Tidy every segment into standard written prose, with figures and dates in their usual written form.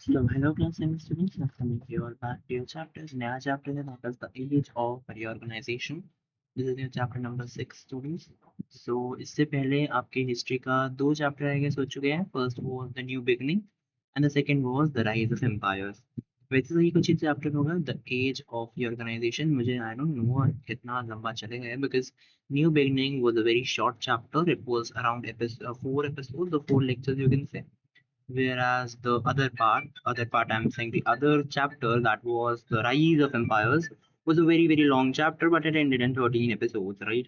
So hello class and students, welcome you all back to your chapters. नया chapter है that is the age of reorganization. This is your chapter number 6 students. So इससे पहले आपके history का दो chapter I guess हो चुके हैं. First was the new beginning and the second was the rise of empires. वैसे तो ये कुछ ही chapter होगा the age of reorganization. मुझे I don't know कितना लंबा चलेगा because new beginning was a very short chapter. It was around 4 episodes or 4 lectures you can say, whereas the other part I'm saying the other chapter that was the rise of empires was a very long chapter, but it ended in 13 episodes, right?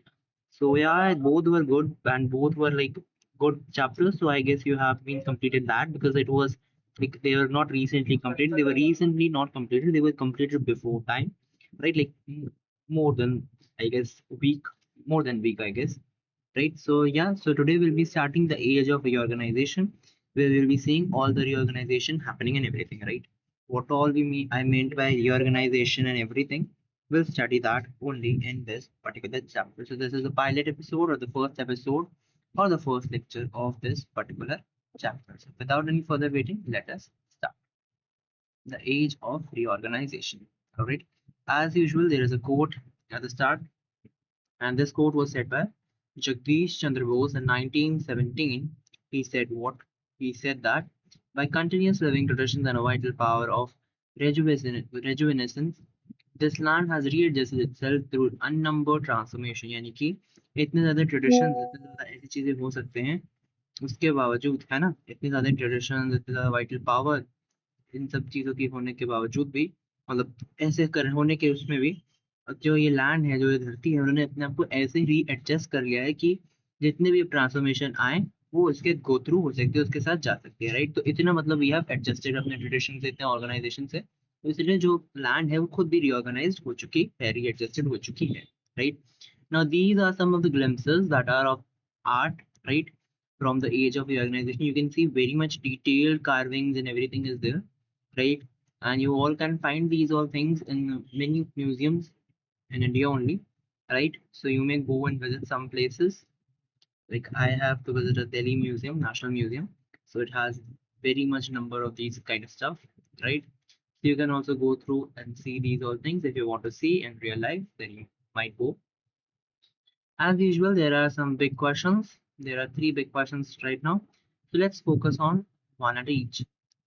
So yeah, both were good and both were like good chapters. So I guess you have been completed that because it was like they were not recently completed, they were recently not completed, they were completed before time, right? Like more than I guess week, more than week I guess, right? So yeah, so today we'll be starting the age of reorganization, where we'll be seeing all the reorganization happening and everything, right? What all we mean I meant by reorganization and everything, we'll study that only in this particular chapter. So this is the pilot episode or the first episode or the first lecture of this particular chapter. So without any further waiting, let us start the age of reorganization. All right, as usual there is a quote at the start, and this quote was said by Jagdish Chandra Bose in 1917. He said what? He said that by continuous living traditions and a vital power of rejuvenescence, this land has readjusted itself through unnumbered transformation. यानी कि इतने ज़्यादा traditions, इतने ज़्यादा ऐसी चीज़ें हो सकते हैं उसके बावजूद, है ना, इतनी ज़्यादा traditions, इतनी ज़्यादा vital power, इन सब चीज़ों की होने के बावजूद भी, मतलब ऐसे कर होने के उसमें भी, जो ये लैंड है, जो ये धरती है, उन्होंने अपने आप को ऐसे रीएडजस्ट कर लिया है कि जितने भी ट्रांसफॉर्मेशन आए वो उसके गो थ्रू हो सकते हैं, उसके साथ जा सकते हैं, राइट? तो इतना मतलब वी हैव एडजस्टेड अपने ट्रेडिशन से, इतने ऑर्गेनाइजेशन से, तो इसलिए जो लैंड है वो खुद भी रीऑर्गेनाइज हो चुकी है, रीएडजस्टेड हो चुकी है, right? Now these are some of the glimpses that are of art, right? From the age of the organization, you can see very much detailed carvings and everything is there, right? And you all can find these all things in many museums in India only, right? So you may go and visit some places. Like I have to visit a Delhi museum, National Museum. So it has very much number of these kind of stuff, right? So you can also go through and see these all things if you want to see in real life, then you might go. As usual, there are some big questions. There are three big questions right now. So let's focus on one at each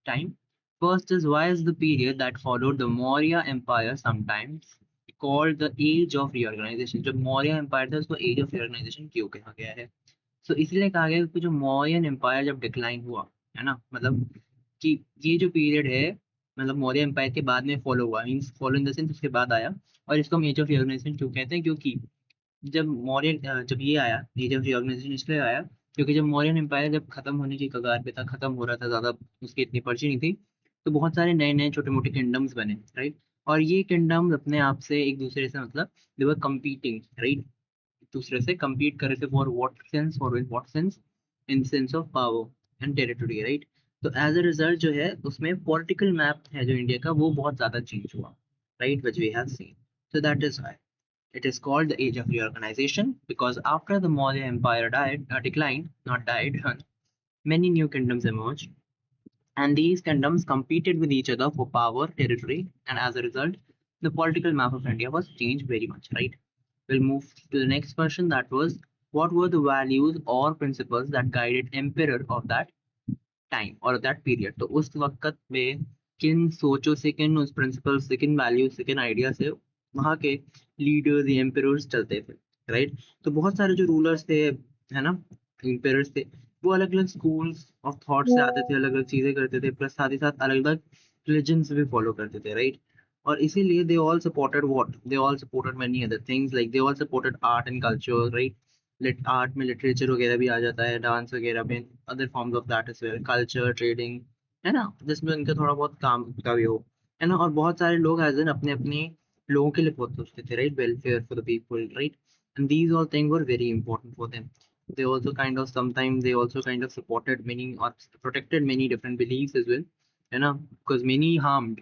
time. First is, why is the period that followed the Maurya Empire sometimes called the Age of Reorganization? जब Maurya empire था उसको as of reorganisation क्यों कहा गया है? सो इसलिए कहा गया कि जो मौर्यन एम्पायर जब डिक्लाइन हुआ, है ना, मतलब कि ये जो पीरियड है, मतलब मौर्य एम्पायर के बाद में फॉलो हुआ, means follow in the sense उसके बाद आया, और इसको हम एज ऑफ रिऑर्गेनाइजेशन क्यों कहते हैं? क्योंकि जब ये आया, ये जब रिऑर्गेनाइजेशन इसलिए आया क्योंकि जब मौर्यन एम्पायर जब खत्म होने की कगार पे था, खत्म हो रहा था, ज्यादा उसकी इतनी पर्ची नहीं थी, तो बहुत सारे नए नए छोटे मोटे किंगडम्स बने, राइट? और ये किंगडम्स अपने आप से एक दूसरे से, मतलब दे वर कम्पीटिंग, राइट? एक दूसरे से कम्पीट कर रहे थे, for what sense, for in what sense, in sense of power and territory, right? तो एज अ रिजल्ट जो है उसमें पॉलिटिकल मैप है जो इंडिया का, वो बहुत ज्यादा चेंज हुआ, right? Which we have seen. So that is why it is called the age of reorganization, because after the Maurya Empire declined, not died, many new kingdoms emerged, and these kingdoms competed with each other for power, territory, and as a result, the political map of India was changed very much, right? We'll move to the next question, that was, what were the values or principles that guided emperor of that time और that period? तो उस वक्त में किन सोचों से, किन उस principal से, किन वैल्यूज से, किन आइडिया से वहाँ के लीडर्स या एम्पेरर्स चलते थे, राइट? तो बहुत सारे जो रूलर्स थे, है ना, एम्पेरर्स थे, वो अलग अलग स्कूल्स ऑफ थॉट से आते थे, अलग अलग चीजें करते थे, प्लस साथ ही साथ अलग अलग रिलीजन्स भी फॉलो करते थे, राइट? और इसीलिए they all supported what, they all supported many other things, like they all supported art and culture, right? Art में लिटरेचर वगैरह भी आ जाता है, डांस वगैरह में, other forms of that as well, culture, trading, है ना, जिसमें उनका थोड़ा बहुत काम का भी हो, है ना? और बहुत सारे लोग एज एन अपने अपने लोगों के लिए बहुत सोचते थे, right? Welfare for the people, right? And these all thing were very important for them. They also kind of sometimes they also kind of supported many or protected many different beliefs as well, है ना? Because many harmed,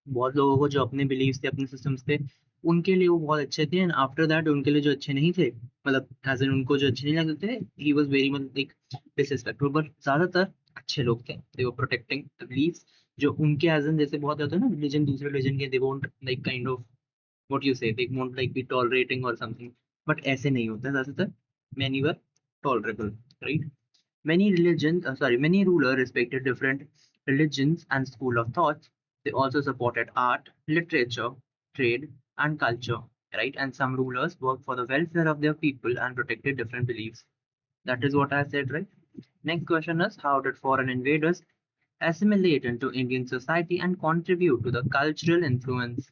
बहुत लोगों को जो अपने beliefs थे, अपने systems थे, उनके लिए वो बहुत अच्छे थे, एंड आफ्टर दैट उनके लिए जो अच्छे नहीं थे, मतलब एज इन उनको जो अच्छे नहीं लगते थे, he was very much like disrespectful. But ज्यादातर अच्छे लोग थे, दे वर प्रोटेक्टिंग द बिलीफ्स जो उनके एज एन, जैसे बहुत होता है ना रिलीजन दूसरे रिलीजन के, they won't like kind of what you say, they won't like be tolerating और समथिंग, बट ऐसे नहीं होता ज्यादातर, many were tolerable, right? Many religions, many rulers respected different religions and school of thoughts. They also supported art, literature, trade, and culture, right? And some rulers worked for the welfare of their people and protected different beliefs. That is what I said, right? Next question is, how did foreign invaders assimilate into Indian society and contribute to the cultural influence?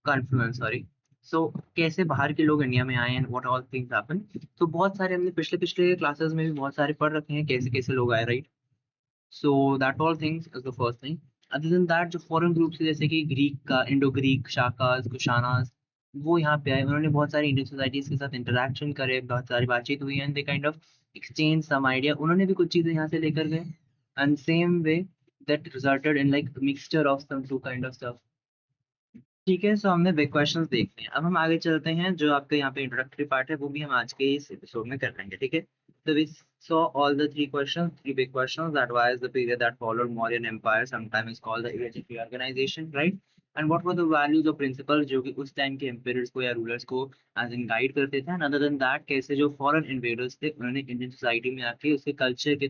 Confluence, sorry. So कैसे बाहर के लोग India में आए, and what all things happen? तो बहुत सारे हमने पिछले पिछले क्लासेस में भी बहुत सारे पढ़ रखे हैं कैसे कैसे लोग आए, right? So that all things is the first thing. Other than that, जो फॉरेन ग्रुप्स है जैसे कि ग्रीक का, इंडो ग्रीक, शाकास, कुशानास, वो यहाँ पे आए, उन्होंने बहुत सारी इंडियन सोसाइटीज के साथ इंटरेक्शन करे, बहुत सारी बातचीत हुई, and they kind of exchange some idea, उन्होंने भी कुछ चीजें यहाँ से लेकर गए, and same way that resulted in like mixture of some two kind of stuff. ठीक है, सो हमने बिग क्वेश्चंस देख लिए, अब हम आगे चलते हैं, जो आपका यहाँ पे इंट्रोडक्टरी पार्ट है वो भी हम आज के इस एपिसोड में कर लेंगे, ठीक है? So we saw all the three questions, three big questions. That was the period that followed Mauryan Empire, sometimes called the age of reorganization, right? And what were the values or principles जो कि उस time के emperors को या rulers को as in guide करते थे? And other than that, कैसे जो foreign invaders थे उन्होंने इंडियन सोसाइटी में आके उसके कल्चर के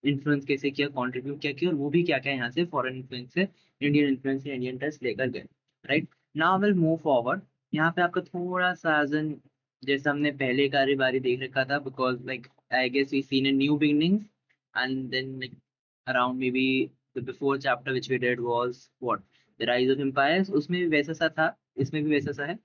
इन्फ्लुएंस कैसे किया, कॉन्ट्रीब्यूट क्या किया, और वो भी क्या क्या यहाँ से फॉरेन इन्फ्लुएंस से इंडियन इन्फ्लुएंस या इंडियन टच लेकर गए, right? Now will move forward. यहाँ पे आपका थोड़ा सा as in, जैसे हमने पहले कार्य बारी देख रखा था, because like I guess we've seen a new beginnings, and then like around maybe the before chapter which we did was what, the rise of empires, उसमें भी वैसा सा था, इसमें भी वैसा सा है।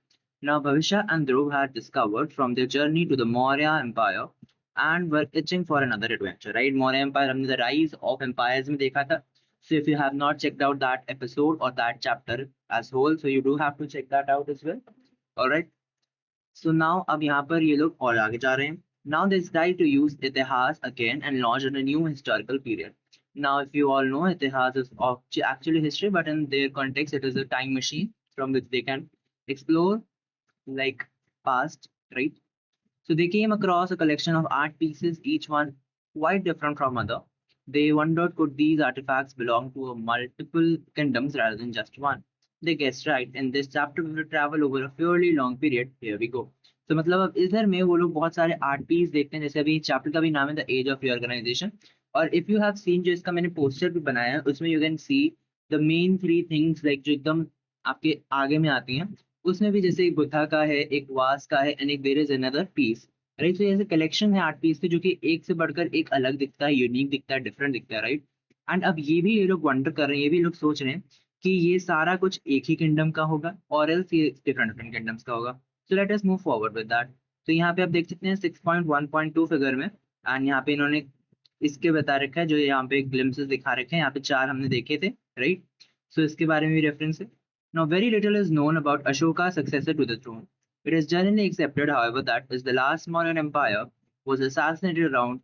Now Bhavisha and Dhruv had discovered from their journey to the Maurya Empire and were itching for another adventure, right? Maurya Empire हमने the rise of empires में देखा था, so if you have not checked out that episode or that chapter as whole, so you do have to check that out as well, all right? So now अब यहाँ पर ये लोग और आगे जा रहे हैं। Now they decide to use इतिहास again and launch in a new historical period. Now if you all know, इतिहास is actually history, but in their context it is a time machine from which they can explore like past, right? So they came across a collection of art pieces, each one quite different from other. They wondered, could these artifacts belong to multiple kingdoms rather than just one? They guessed right. In this chapter, we will travel over a fairly long period. Here we go. तो मतलब अब इधर में वो लोग बहुत सारे art piece देखते हैं, जैसे अभी चैप्टर का भी नाम है द एज ऑफ रिऑर्गेनाइजेशन, और इफ यू हैव सीन, जो इसका मैंने पोस्टर भी बनाया है, उसमें you can see the main three things like जो एकदम आपके आगे में आती हैं, उसमें भी जैसे एक बुद्धा का है, एक वास का है, एंड एक there is another piece, right? तो ऐसे कलेक्शन है आर्ट पीस के जो कि एक से बढ़कर एक अलग दिखता है, यूनिक दिखता है, डिफरेंट दिखता है, राइट? एंड अब ये भी ये लोग वंडर कर रहे हैं, ये भी लोग सोच रहे हैं कि ये सारा कुछ एक ही किंगडम का होगा और एल्स ये डिफरेंट डिफरेंट किंगडम्स का होगा। So let us move forward with that. तो यहाँ पे आप देख सकते हैं 6.1.2 फिगर में, एंड यहाँ पे इन्होंने इसके बता रखा है, जो यहाँ पे ग्लिम्पसेस दिखा रखे हैं, यहाँ पे चार हमने देखे थे, राइट? सो इसके बारे में भी रेफरेंस है। Now very little is known about Ashoka's successor to the throne. It is generally accepted, however, that is the last Mauryan Empire was assassinated around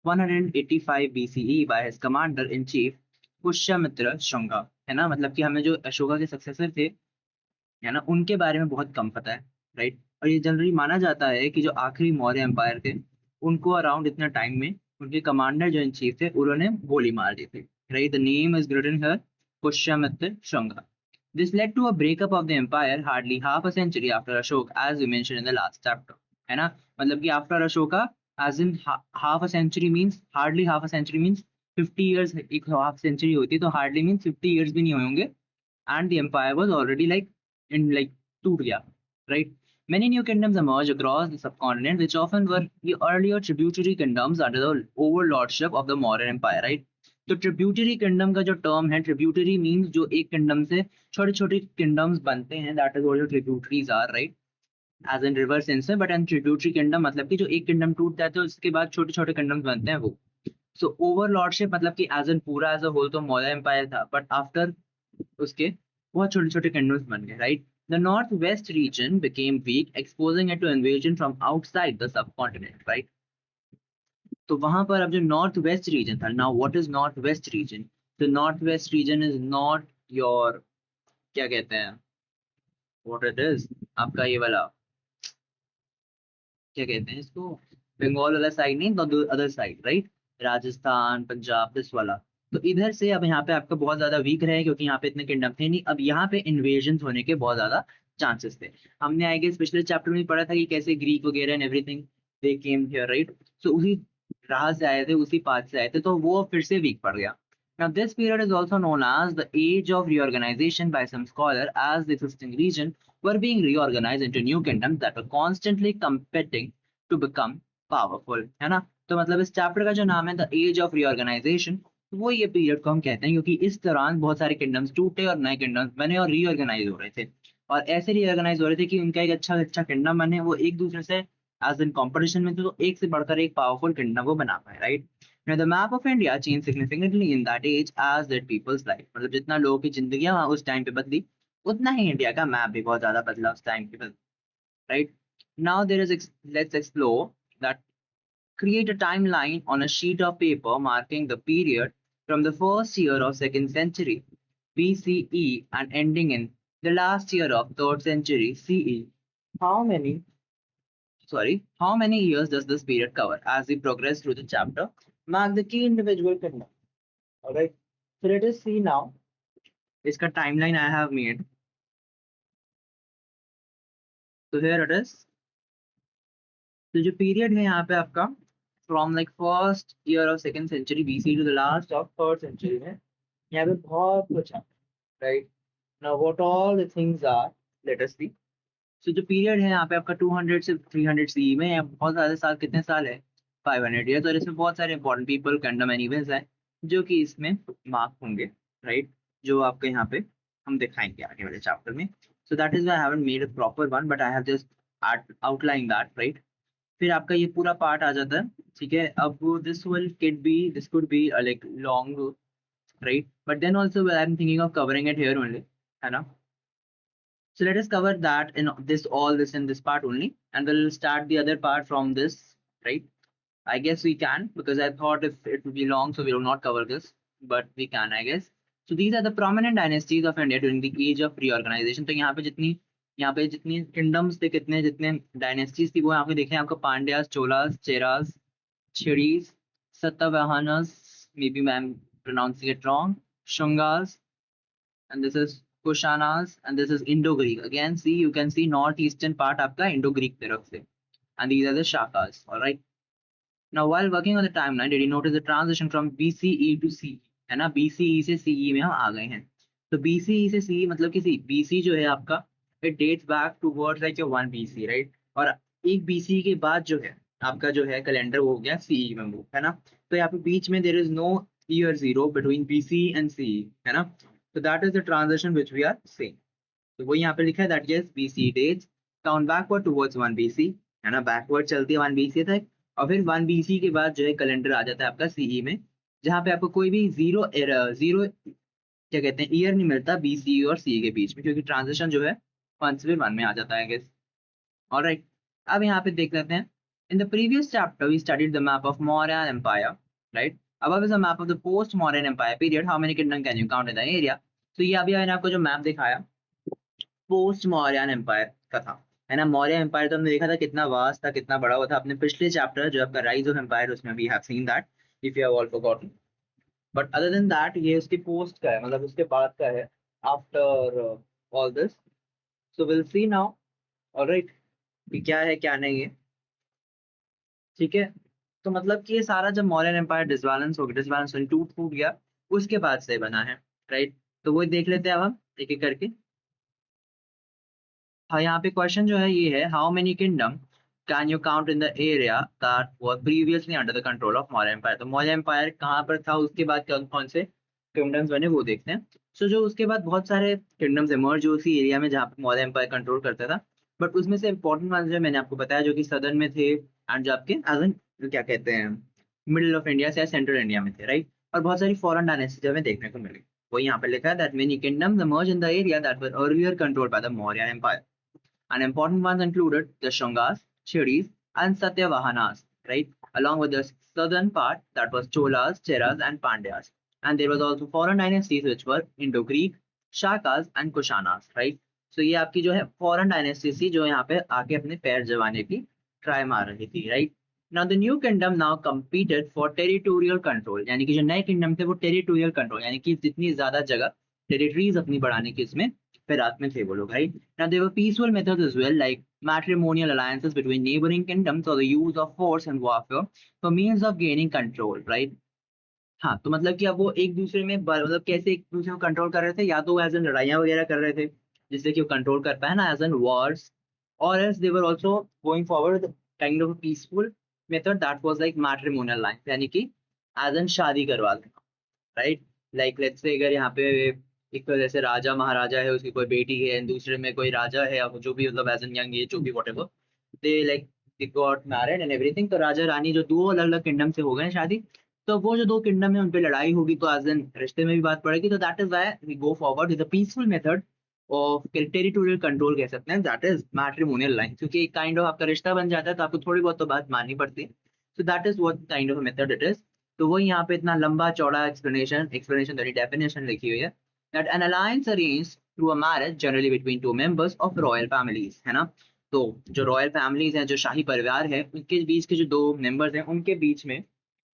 185 BCE by his commander-in-chief Pushyamitra Shunga, है ना? मतलब कि हमें जो अशोका के सक्सेसर थे, है ना, उनके बारे में बहुत कम पता है, राइट? और ये जनरली माना जाता है कि जो आखिरी मौर्य एम्पायर थे, उनको अराउंड इतना टाइम में उनके कमांडर जो इन चीफ थे उन्होंने गोली मार दी थी, right? The name is written here, Pushyamitra Shunga. This led to a breakup of the empire hardly half a century after Ashok, as we mentioned in the last chapter, है ना? मतलब कि after Ashoka, as in half a century means, hardly half a century means 50 years, एक half century होती तो hardly means 50 years भी नहीं होंगे, and the empire was already like in like टूट गया, right? Many new kingdoms emerged across the subcontinent, which often were the earlier tributary kingdoms under the overlordship of the Mauryan Empire, right? तो tributary kingdom का जो term है, tributary means जो एक kingdom से छोटे छोटे किंगडम्स बनते हैं, that is what tributaries are, right? As in reverse sense में, बट एन ट्रिब्यूटरी किंगडम मतलब कि जो एक किंगडम टूट जाता है उसके बाद छोटे छोटे किंगडम्स बनते हैं वो। सो ओवरलॉर्डशिप मतलब कि एज एन पूरा एज अ होल तो मौर्य एम्पायर था, बट आफ्टर उसके बहुत छोटे छोटे किंगडम्स बन गए, right? The north waste region became weak, exposing it to invasion from outside the subcontinent, right? तो वहां पर अब जो नॉर्थ वेस्ट रीजन था, now what is north waste region? The north waste region is not your, क्या कहते हैं, व्हाट इट इज, आपका ये वाला क्या कहते हैं इसको, बंगाल वाला साइड नहीं, तो other side, right, Rajasthan, Punjab, this वाला। तो इधर से अब यहाँ पे आपका बहुत ज्यादा वीक रहे, क्योंकि यहाँ पे इतने किंगडम थे नहीं। अब यहाँ पे इन्वेजन होने के बहुत ज्यादा चांसेस थे। हमने आई गेस पिछले चैप्टर में पढ़ा था कि कैसे ग्रीक वगैरह and everything they came here, right. So उसी राह से आए थे, उसी पाथ से आए थे, तो वो फिर से वीक पड़ गया। Now, this period is also known as the age of reorganization by some scholar, as the existing region were being reorganized into new kingdoms that were constantly competing to become powerful, है ना। तो मतलब इस chapter का जो नाम है the age of reorganisation, वो ये पीरियड को हम कहते हैं, क्योंकि इस दौरान बहुत सारे किंगडम्स टूटे और नए किंगडम्स बने और रीऑर्गेनाइज हो रहे थे। और ऐसे रीऑर्गेनाइज हो रहे थे कि उनका एक अच्छा अच्छा किंगडम बने, वो एक दूसरे से एज इन कॉम्पिटिशन में थे, तो एक से बढ़कर एक पावरफुल किंगडम वो बना पाए, right. Now, the map of India changed significantly in that age as did people's life. मतलब जितना लोगों की जिंदगी उस टाइम पे बदली, उतना ही इंडिया का मैप भी बहुत ज्यादा बदला उस टाइम पे, right. Now there is let's explore that. Create a timeline on a sheet of paper marking the period from the first year of second century BCE and ending in the last year of third century CE. How many how many years does this period cover? As we progress through the chapter, mark the key individual kingdom. All right. So let us see now. इसका timeline I have made. So here it is. तो जो period है यहाँ पे आपका from like first year of second century BC to the last of third century में, यहाँ पे बहुत कुछ है, right. Now what all the things are, let us see. So जो पीरियड है यहाँ पे आपका 200 से 300 सी में है, बहुत सारे साल, कितने साल है, 500 ईयर्स। और इसमें बहुत सारे important people kingdom and events हैं जो कि इसमें मार्क होंगे, राइट, जो आपके यहाँ पे हम दिखाएंगे आगे वाले चैप्टर में। So that is why I haven't made a proper one, but I have just outline that, right. फिर आपका ये पूरा पार्ट आ जाता है, ठीक है। अब this could be like long, right, but then also I am thinking of covering it here only, है ना। So let us cover that in this in this part only, and we'll start the other part from this, right? I guess we can, because I thought if it would be long, so we will not cover this, but we can, I guess. So these are the prominent dynasties of India during the age of reorganization. तो यहाँ पे जितनी kingdoms थे, कितने जितने dynasties थी, वो यहाँ पे देखें आपको Pandyas, Cholas, Cheras, छिड़ीस, Satavahanas, maybe I'm pronouncing it wrong, Shungas, and this is Kushanas, and this is Indo-Greek. Again, see, you can see northeastern part आपका Indo-Greek तरफ से, and these are the Shakas. All right. Now, while working on the timeline, did you notice the transition from BCE to CE? है ना, BCE से CE में हम आ गए हैं। तो BCE से CE मतलब कि BC जो है आपका, it dates back towards like your 1 BC, right? और एक BC के बाद जो है आपका जो है कैलेंडर वो हो गया CE में मूव, है ना। तो यहाँ पे बीच में there is no year zero between BC and CE, है ना। So that is the transition which we are seeing. तो वो यहाँ पे लिखा है that yes, BC dates count backward towards 1 BC, है ना, बैकवर्ड चलती है 1 BC तक। और फिर 1 BC के बाद जो है कैलेंडर आ जाता है आपका सीई में, जहाँ पे आपको कोई भी जीरो क्या कहते हैं ईयर नहीं मिलता बीसी और सीई के बीच में, क्योंकि ट्रांजिशन जो है 1 से 1 में आ जाता है, गेस। ऑलराइट, अब यहाँ पे देख लेते हैं। In the previous chapter we studied the map of Maurya empire, right. अब is the map of the post Mauryan empire period, how many kingdom can you count in the area. तो ये अभी मैंने आपको जो मैप दिखाया पोस्ट मौर्यन एम्पायर का था, है ना। मौर्य एम्पायर तो हमने देखा था कितना वास्ट था, कितना बड़ा हुआ था, अपने पिछले चैप्टर जो आपका राइज ऑफ एम्पायर, उसमें we have seen that, if you have all forgotten. But other than that ये उसकी पोस्ट का है, मतलब उसके बाद का है, after all this. So will see now, alright, कि क्या है क्या नहीं है, ठीक है। तो मतलब कि ये सारा जब मौर्यन एम्पायर डिसबैलेंस टूट फूट गया, उसके बाद से बना है, राइट। तो वो देख लेते हैं अब हम एक एक करके। हाँ, यहाँ पे क्वेश्चन जो है ये है, how many kingdom can you count in the area that was previously under the control of Maurya empire. तो मौर्य एम्पायर कहाँ पर था, उसके बाद कौन कौन से किंगडम्स बने वो देखते हैं। सो जो उसके बाद बहुत सारे किंगडम्स इमर्ज जो उसी एरिया में जहाँ पे मौर्य एम्पायर कंट्रोल करता था, बट उसमें से इंपॉर्टेंट वन जो मैंने आपको बताया जो कि सदर्न में थे, एंड जो आपके क्या कहते हैं मिडिल ऑफ इंडिया से सेंट्रल इंडिया में थे, राइट। और बहुत सारी फॉरेन डायनेस्टी हमें देखने को मिली। वो यहाँ पे लिखा है that many kingdoms emerge in the area that were earlier controlled by the Maurya empire, and important ones included the Shungas, Chidis, and Satyavahanas, right? Along with the southern part that was Cholas, Cheras, and Pandyas. And there was also foreign dynasties which were Indo-Greek, Shakas, and Kushanas, right? So ये आपकी जो है foreign dynasty थी जो यहाँ पे आके अपने पैर जमाने की ट्राई मार रही थी, right. Now the new kingdom now competed for territorial control, यानी कि जो नए किंगडम थे वो टेरिटोरियल कंट्रोल यानी कि जितनी ज्यादा जगह टेरिटरीज अपनी बढ़ाने की इसमें फिराक में थे वो लोग, right. Now there were peaceful methods as well, like matrimonial alliances between neighboring kingdoms or the use of force and warfare for means of gaining control, right. हाँ, तो मतलब कि अब वो एक दूसरे में मतलब कैसे एक दूसरे को कंट्रोल कर रहे थे, या तो एज एन लड़ाइयाँ वगैरह कर रहे थे जिससे कि वो कंट्रोल कर पाए ना, एज एन वॉर्स, और else they were also going forward kind of peaceful method that was like matrimonial line, यानी कि एज एन शादी करवा देना, राइट. लाइक लेट्स से अगर यहाँ पे एक तो जैसे राजा महाराजा है, उसकी कोई बेटी है, दूसरे में कोई राजा है, अब जो भी मतलब एज एन यंग एज जो भी whatever, they like they got married and everything. तो राजा रानी जो दो अलग अलग किंगडम से हो गए हैं शादी, तो वो जो दो किंगडम है उन पे लड़ाई होगी, तो एज एन रिश्ते में भी बात पड़ेगी. तो that is why we go forward with a peaceful method of territorial control कह सकते हैं, दैट इज मैट्रिमोनियल लाइन, क्योंकि एक काइंड ऑफ आपका रिश्ता बन जाता है तो आपको थोड़ी बहुत तो बात माननी पड़ती है. So that is what kind of method it is. तो वो यहाँ पे इतना लंबा चौड़ा एक्सप्लेनेशन डेफिनेशन लिखी हुई है, that N alliance arranged through a marriage generally between two members of royal families, है ना. तो जो रॉयल फैमिलीज हैं, जो शाही परिवार है, उनके बीच के जो दो मेंबर्स हैं उनके बीच में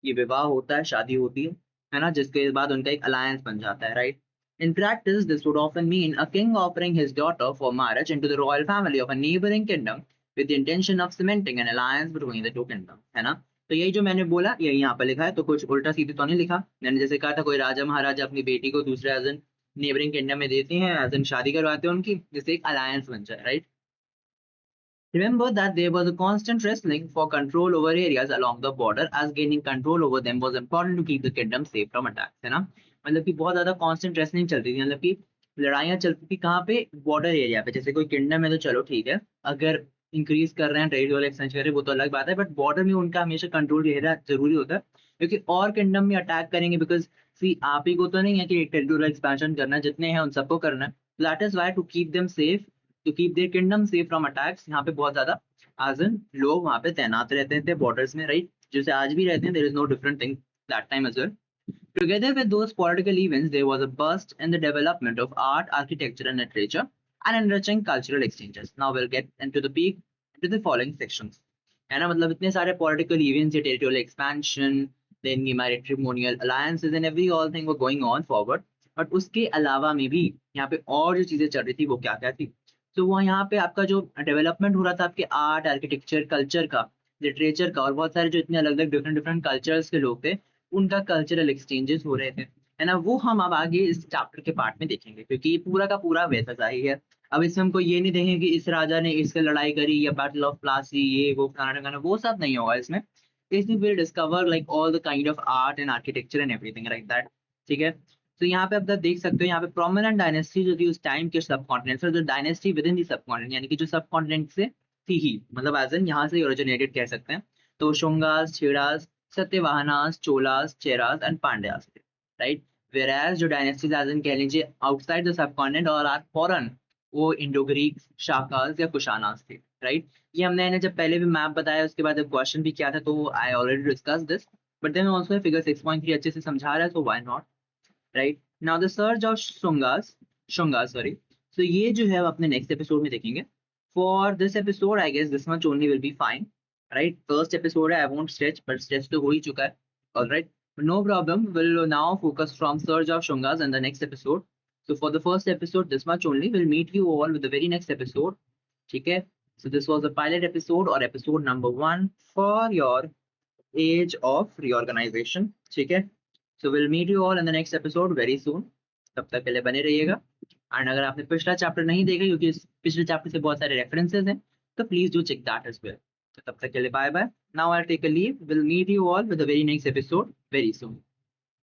ये विवाह होता है, शादी होती है ना, जिसके बाद उनका एक अलायंस बन जाता है, right. In practice, this would often mean a king offering his daughter for marriage into the royal family of a neighboring kingdom with the intention of cementing an alliance between the two kingdoms, है ना. तो यही जो मैंने बोला यही यहाँ पर लिखा है, तो कुछ उल्टा सीधे तो नहीं लिखा. मैंने जैसे कहा था कोई राजा महाराजा अपनी बेटी को दूसरे एज एन नेबरिंग किंगडम में देती हैं, एज एन शादी करवाते हैं उनकी, जिससे एक अलायंस बन जाए, right. Remember that there was a constant wrestling for control over areas along the border, as gaining control over them was important to keep the kingdom safe from attacks, है ना. मतलब कि बहुत ज्यादा constant wrestling चलती थी, मतलब कि लड़ाइयाँ चलती थी कहाँ पे, बॉर्डर एरिया पे. जैसे कोई किंगडम है तो चलो ठीक है, अगर इंक्रीज कर रहे हैं टेरिटोरियल एक्सटेंशन कर रहे हैं वो तो अलग बात है, बट बॉर्डर में उनका हमेशा कंट्रोल रहना जरूरी होता है, क्योंकि और किंगडम में अटैक करेंगे, बिकॉज सी आप ही को तो नहीं है कि टेरिटोरियल एक्सपेंशन करना है, जितने हैं उन सबको करना है. That is why to keep them safe, to keep their kingdom safe from attacks, यहाँ पे बहुत ज्यादा आजन लोग वहां पे तैनात रहते थे बॉर्डर्स में, राइट, जैसे आज भी रहते हैं. There is no different thing that time as well. Together with those political events, there was a burst in the development of art, architecture, and literature, and enriching cultural exchanges. Now we'll get into the peak into the following sections. है ना, मतलब इतने सारे political events, territorial expansion, then ये matrimonial alliances and every all thing were going on forward. But उसके अलावा में भी यहाँ पे और जो चीजें चल रही थी वो क्या क्या थी. तो वो यहाँ पे आपका जो डेवलपमेंट हो रहा था आपके आर्ट, आर्किटेक्चर, कल्चर का, लिटरेचर का, और बहुत सारे जो इतने अलग अलग डिफरेंट डिफरेंट कल्चर्स के लोग थे, उनका कल्चरल एक्सचेंजेस हो रहे थे, है ना. वो हम अब आगे इस चैप्टर के पार्ट में देखेंगे, क्योंकि ये पूरा का पूरा वैसा ही है. अब इसमें हमको ये नहीं देखेंगे कि इस राजा ने इससे लड़ाई करी या बैटल ऑफ प्लासी, ये वो फलाना ढिमकाना, वो सब नहीं होगा इसमें. इसमें will discover like all the kind of art and architecture and everything like that, ठीक है. तो यहाँ पे आप देख सकते हो, यहाँ पे प्रोमिनेंट डायनेस्टी जो थी उस टाइम के सब कॉन्टिनेंट, जो डायनेस्टी विद इन दी सब कॉन्टिनेंट, यानी कि जो सब कॉन्टिनेंट से थी ही, मतलब एज एन यहाँ से ओरिजिनेटेड कह सकते हैं. तो शुंगास, छेड़ास, सत्यवाहनास, चोलास, चेरास एंड पांड्यास थे, राइट. वेराज जो डायनेस्टीज एज इन कह लीजिए आउटसाइड द सबकॉन्टिनेंट और आर फॉरेन, वो इंडो ग्रीक, शाकास या कुशानास थे, राइट. ये हमने जब पहले भी मैप बताया, उसके बाद जब क्वेश्चन भी किया था, तो I already discuss this, but then also figure 6.3 अच्छे से समझा रहा है, so why not, right. Now the surge of Shungas sorry. So ये जो है अपने नेक्स्ट एपिसोड में देखेंगे. For this episode I guess this much only will be fine, right. First episode है, I won't stretch, but stretch तो हो ही चुका है, alright. No problem. We'll now focus from Surge of Shungas in the next episode. So for the first episode, this much only. We'll meet you all with the very next episode. Okay. So this was the pilot episode or episode number 1 for your Age of Reorganization. Okay. So we'll meet you all in the next episode very soon. तब तक के लिए बने रहिएगा. And अगर आपने पिछला chapter नहीं देखा, क्योंकि पिछले चैप्टर से बहुत सारे रेफरेंसेस हैं, तो please do check that as well. So तब तक के लिए bye bye. Now I'll take a leave. We'll meet you all with the very next episode very soon.